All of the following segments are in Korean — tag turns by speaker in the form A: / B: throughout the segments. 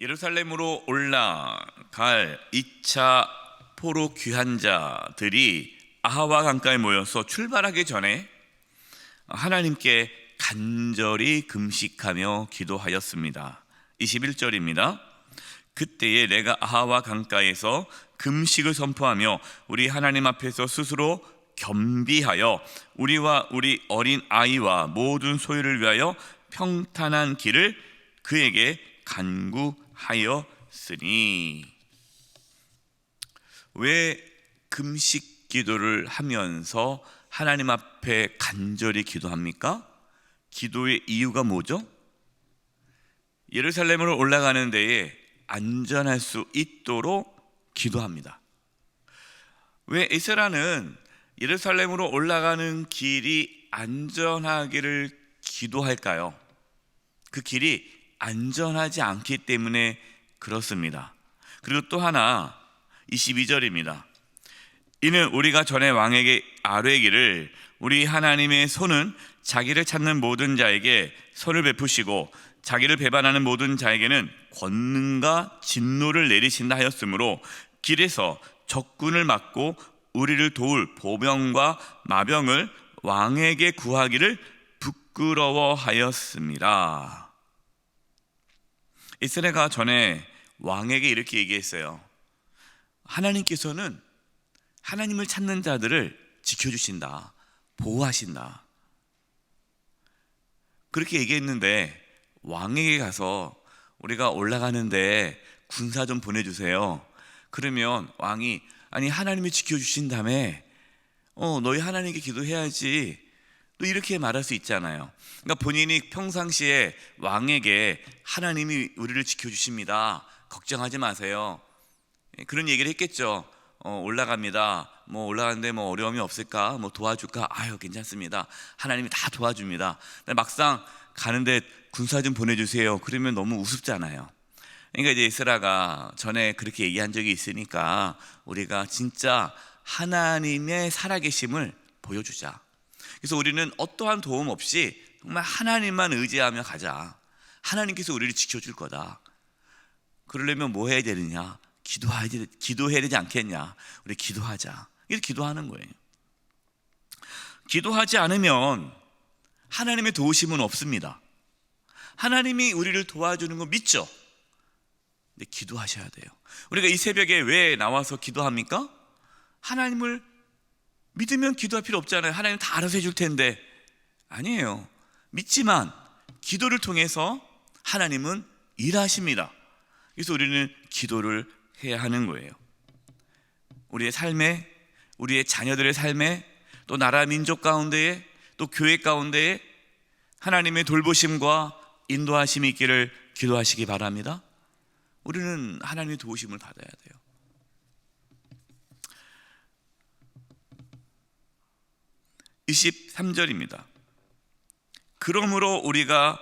A: 예루살렘으로 올라갈 2차 포로 귀환자들이 아하와 강가에 모여서 출발하기 전에 하나님께 간절히 금식하며 기도하였습니다. 21절입니다. 그때에 내가 아하와 강가에서 금식을 선포하며 우리 하나님 앞에서 스스로 겸비하여 우리와 우리 어린 아이와 모든 소유를 위하여 평탄한 길을 그에게 간구하였으니. 왜 금식 기도를 하면서 하나님 앞에 간절히 기도합니까? 기도의 이유가 뭐죠? 예루살렘으로 올라가는 데에 안전할 수 있도록 기도합니다. 왜 에스라는 예루살렘으로 올라가는 길이 안전하기를 기도할까요? 그 길이 안전하지 않기 때문에 그렇습니다. 그리고 또 하나 22절입니다. 이는 우리가 전에 왕에게 아뢰기를 우리 하나님의 손은 자기를 찾는 모든 자에게 손을 베푸시고 자기를 배반하는 모든 자에게는 권능과 진노를 내리신다 하였으므로 길에서 적군을 막고 우리를 도울 보병과 마병을 왕에게 구하기를 부끄러워하였습니다. 에스라가 전에 왕에게 이렇게 얘기했어요. 하나님께서는 하나님을 찾는 자들을 지켜주신다, 보호하신다. 그렇게 얘기했는데 왕에게 가서 우리가 올라가는데 군사 좀 보내주세요. 그러면 왕이 아니 하나님이 지켜주신다며 너희 하나님께 기도해야지, 또 이렇게 말할 수 있잖아요. 그러니까 본인이 평상시에 왕에게 하나님이 우리를 지켜주십니다, 걱정하지 마세요, 그런 얘기를 했겠죠. 올라갑니다. 올라가는데 어려움이 없을까? 도와줄까? 아유 괜찮습니다, 하나님이 다 도와줍니다. 막상 가는데 군사 좀 보내주세요. 그러면 너무 우습잖아요. 그러니까 이제 에스라가 전에 그렇게 얘기한 적이 있으니까 우리가 진짜 하나님의 살아계심을 보여주자. 그래서 우리는 어떠한 도움 없이 정말 하나님만 의지하며 가자. 하나님께서 우리를 지켜줄 거다. 그러려면 뭐 해야 되느냐? 기도해야 되지 않겠냐? 우리 기도하자. 이렇게 기도하는 거예요. 기도하지 않으면 하나님의 도우심은 없습니다. 하나님이 우리를 도와주는 거 믿죠? 근데 기도하셔야 돼요. 우리가 이 새벽에 왜 나와서 기도합니까? 하나님을 믿으면 기도할 필요 없잖아요. 하나님 다 알아서 해줄 텐데. 아니에요. 믿지만 기도를 통해서 하나님은 일하십니다. 그래서 우리는 기도를 해야 하는 거예요. 우리의 삶에, 우리의 자녀들의 삶에, 또 나라 민족 가운데에, 또 교회 가운데에 하나님의 돌보심과 인도하심이 있기를 기도하시기 바랍니다. 우리는 하나님의 도우심을 받아야 돼요. (23절입니다) 그러므로 우리가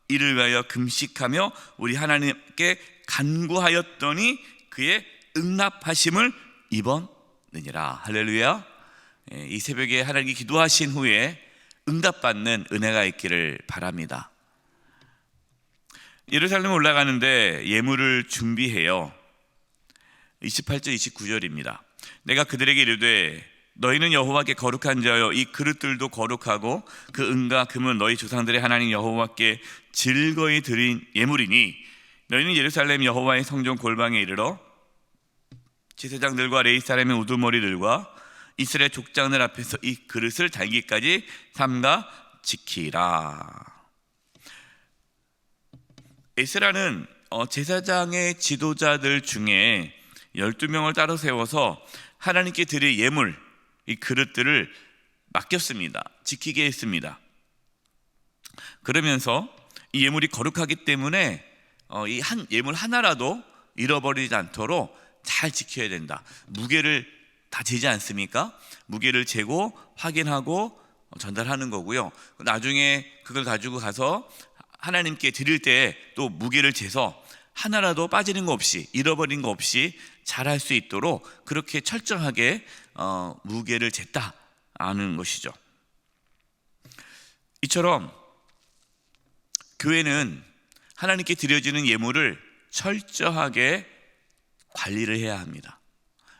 A: 이를 위하여 금식하며 우리 하나님께 간구하였더니 그의 응답하심을 입었느니라. 할렐루야. 이 새벽에 하나님께 기도하신 후에 응답받는 은혜가 있기를 바랍니다. 예루살렘에 올라가는데 예물을 준비해요. 28절 29절입니다. 내가 그들에게 이르되 너희는 여호와께 거룩한 자여 이 그릇들도 거룩하고 그 은과 금은 너희 조상들의 하나님 여호와께 즐거이 드린 예물이니 너희는 예루살렘 여호와의 성전 골방에 이르러 제사장들과 레위 사람의 우두머리들과 이스라엘 족장들 앞에서 이 그릇을 달기까지 삼가 지키라. 에스라는 제사장의 지도자들 중에 12명을 따로 세워서 하나님께 드릴 예물, 이 그릇들을 맡겼습니다. 지키게 했습니다. 그러면서 이 예물이 거룩하기 때문에 이 한 예물 하나라도 잃어버리지 않도록 잘 지켜야 된다. 무게를 다 재지 않습니까? 무게를 재고 확인하고 전달하는 거고요. 나중에 그걸 가지고 가서 하나님께 드릴 때 또 무게를 재서 하나라도 빠지는 거 없이, 잃어버린 거 없이 잘 할 수 있도록 그렇게 철저하게 무게를 쟀다는 것이죠. 이처럼 교회는 하나님께 드려지는 예물을 철저하게 관리를 해야 합니다.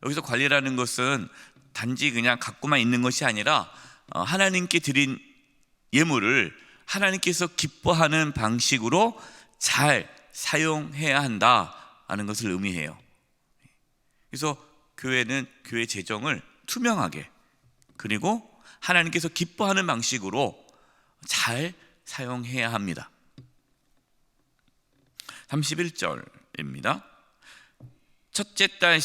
A: 여기서 관리라는 것은 단지 그냥 갖고만 있는 것이 아니라 하나님께 드린 예물을 하나님께서 기뻐하는 방식으로 잘 사용해야 한다는 것을 의미해요. 그래서 교회는 교회 재정을 투명하게, 그리고 하나님께서 기뻐하는 방식으로 잘 사용해야 합니다. 31절입니다. 첫째 달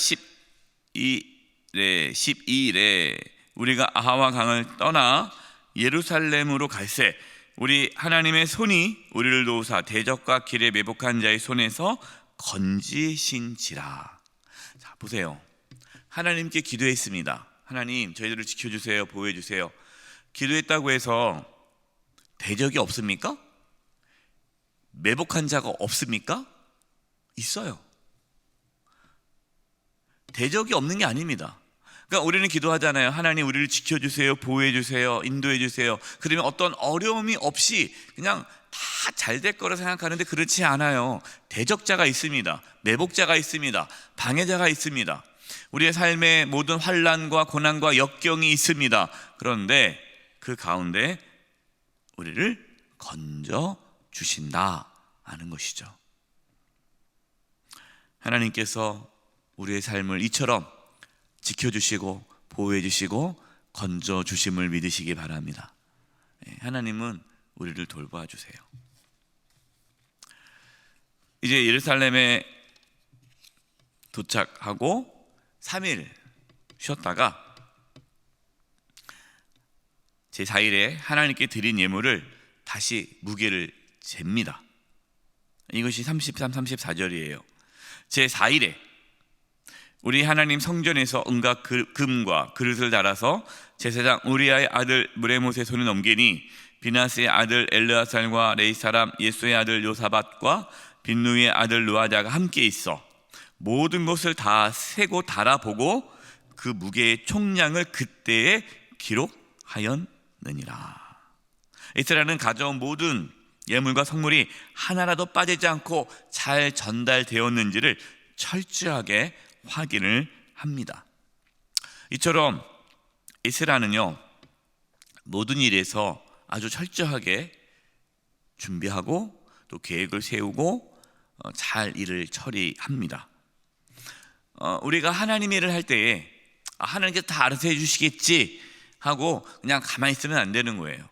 A: 12일에 우리가 아하와 강을 떠나 예루살렘으로 갈새 우리 하나님의 손이 우리를 도우사 대적과 길에 매복한 자의 손에서 건지신지라. 자, 보세요. 하나님께 기도했습니다. 하나님, 저희들을 지켜주세요, 보호해주세요. 기도했다고 해서 대적이 없습니까? 매복한 자가 없습니까? 있어요. 대적이 없는 게 아닙니다. 그러니까 우리는 기도하잖아요. 하나님, 우리를 지켜주세요, 보호해주세요, 인도해주세요. 그러면 어떤 어려움이 없이 그냥 다 잘 될 거라 생각하는데 그렇지 않아요. 대적자가 있습니다. 매복자가 있습니다. 방해자가 있습니다. 우리의 삶에 모든 환난과 고난과 역경이 있습니다. 그런데 그 가운데 우리를 건져 주신다 하는 것이죠. 하나님께서 우리의 삶을 이처럼 지켜주시고 보호해주시고 건져주심을 믿으시기 바랍니다. 하나님은 우리를 돌봐주세요. 이제 예루살렘에 도착하고 3일 쉬었다가 제4일에 하나님께 드린 예물을 다시 무게를 잽니다. 이것이 33, 34절이에요. 제4일에 우리 하나님 성전에서 은과 금과 그릇을 달아서 제사장 우리아의 아들 무레못의 손에 넘기니 비나스의 아들 엘르아살과 레이 사람 예수의 아들 요사밧과 빈누이의 아들 루아자가 함께 있어 모든 것을 다 세고 달아보고 그 무게의 총량을 그때에 기록하였느니라. 이스라엘은 가져온 모든 예물과 성물이 하나라도 빠지지 않고 잘 전달되었는지를 철저하게 확인을 합니다. 이처럼 이스라엘은요, 모든 일에서 아주 철저하게 준비하고 또 계획을 세우고 잘 일을 처리합니다. 우리가 하나님 일을 할 때에 하나님께서 다 알아서 해주시겠지 하고 그냥 가만히 있으면 안 되는 거예요.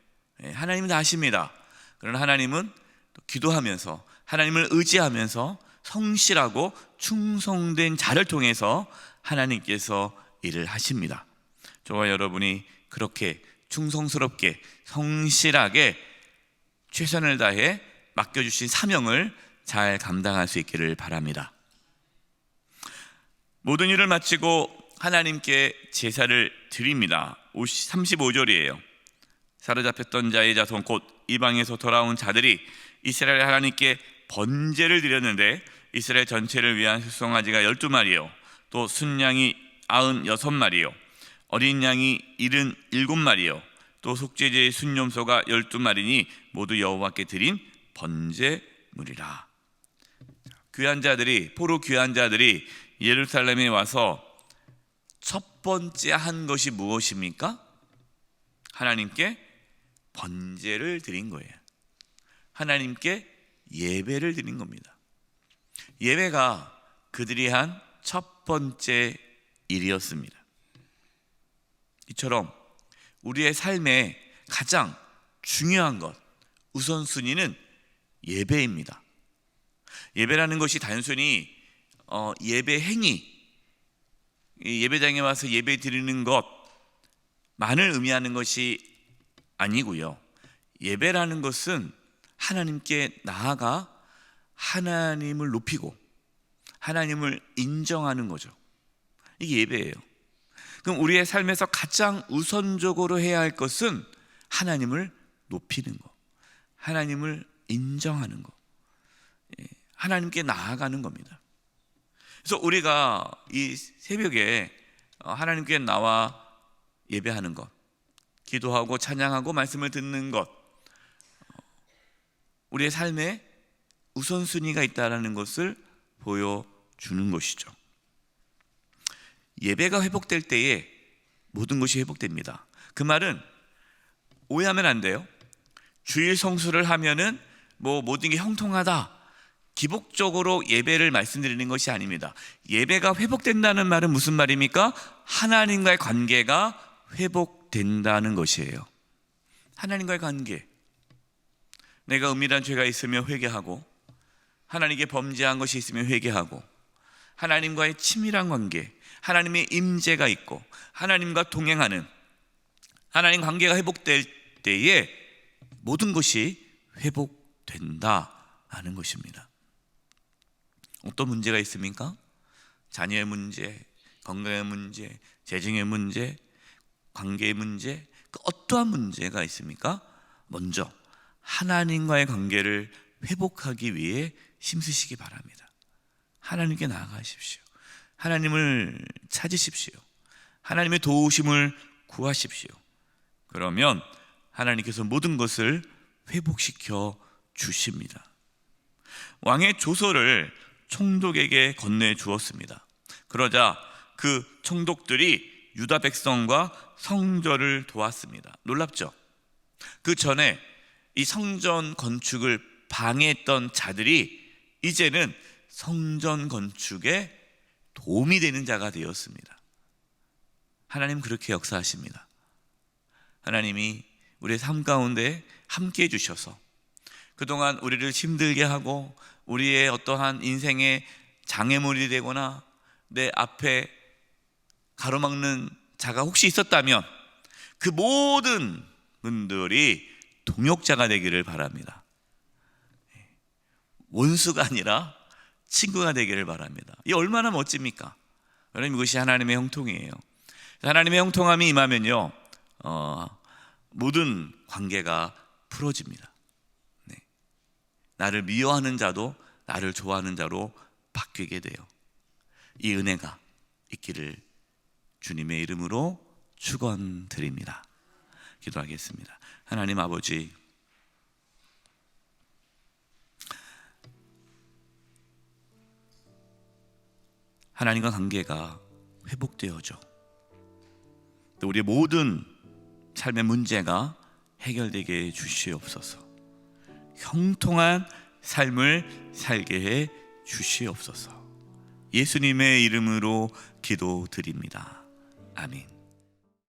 A: 하나님은 다 아십니다. 그러나 하나님은 또 기도하면서 하나님을 의지하면서 성실하고 충성된 자를 통해서 하나님께서 일을 하십니다. 저와 여러분이 그렇게 충성스럽게 성실하게 최선을 다해 맡겨주신 사명을 잘 감당할 수 있기를 바랍니다. 모든 일을 마치고 하나님께 제사를 드립니다. 35절이에요. 사로잡혔던 자의 자손 곧 이방에서 돌아온 자들이 이스라엘 하나님께 번제를 드렸는데 이스라엘 전체를 위한 수송아지가 12마리요 또 순양이 96마리요 어린 양이 77마리요 또 속죄제의 순염소가 12마리니 모두 여호와께 드린 번제물이라. 귀한 자들이, 포로 귀한 자들이 예루살렘에 와서 첫 번째 한 것이 무엇입니까? 하나님께 번제를 드린 거예요. 하나님께 예배를 드린 겁니다. 예배가 그들이 한 첫 번째 일이었습니다. 이처럼 우리의 삶에 가장 중요한 것, 우선순위는 예배입니다. 예배라는 것이 단순히 예배 행위, 예배장에 와서 예배 드리는 것만을 의미하는 것이 아니고요. 예배라는 것은 하나님께 나아가 하나님을 높이고 하나님을 인정하는 거죠. 이게 예배예요. 그럼 우리의 삶에서 가장 우선적으로 해야 할 것은 하나님을 높이는 것, 하나님을 인정하는 것, 하나님께 나아가는 겁니다. 그래서 우리가 이 새벽에 하나님께 나와 예배하는 것, 기도하고 찬양하고 말씀을 듣는 것, 우리의 삶에 우선순위가 있다는 것을 보여주는 것이죠. 예배가 회복될 때에 모든 것이 회복됩니다. 그 말은 오해하면 안 돼요. 주일 성수를 하면은 모든 게 형통하다, 기복적으로 예배를 말씀드리는 것이 아닙니다. 예배가 회복된다는 말은 무슨 말입니까? 하나님과의 관계가 회복된다는 것이에요. 하나님과의 관계, 내가 은밀한 죄가 있으면 회개하고, 하나님께 범죄한 것이 있으면 회개하고, 하나님과의 친밀한 관계, 하나님의 임재가 있고 하나님과 동행하는 하나님 관계가 회복될 때에 모든 것이 회복된다는 것입니다. 어떤 문제가 있습니까? 자녀의 문제, 건강의 문제, 재정의 문제, 관계의 문제, 그 어떠한 문제가 있습니까? 먼저 하나님과의 관계를 회복하기 위해 힘쓰시기 바랍니다. 하나님께 나아가십시오. 하나님을 찾으십시오. 하나님의 도우심을 구하십시오. 그러면 하나님께서 모든 것을 회복시켜 주십니다. 왕의 조서를 총독에게 건네주었습니다. 그러자 그 총독들이 유다 백성과 성전을 도왔습니다. 놀랍죠? 그 전에 이 성전 건축을 방해했던 자들이 이제는 성전 건축에 도움이 되는 자가 되었습니다. 하나님 그렇게 역사하십니다. 하나님이 우리의 삶 가운데 함께 해주셔서 그동안 우리를 힘들게 하고 우리의 어떠한 인생의 장애물이 되거나 내 앞에 가로막는 자가 혹시 있었다면 그 모든 분들이 동역자가 되기를 바랍니다. 원수가 아니라 친구가 되기를 바랍니다. 이 얼마나 멋집니까? 여러분, 이것이 하나님의 형통이에요. 하나님의 형통함이 임하면요, 모든 관계가 풀어집니다. 네. 나를 미워하는 자도 나를 좋아하는 자로 바뀌게 돼요. 이 은혜가 있기를 주님의 이름으로 축원드립니다. 기도하겠습니다. 하나님 아버지, 하나님과 관계가 회복되어져 또 우리의 모든 삶의 문제가 해결되게 해 주시옵소서. 형통한 삶을 살게 해 주시옵소서. 예수님의 이름으로 기도드립니다. 아멘.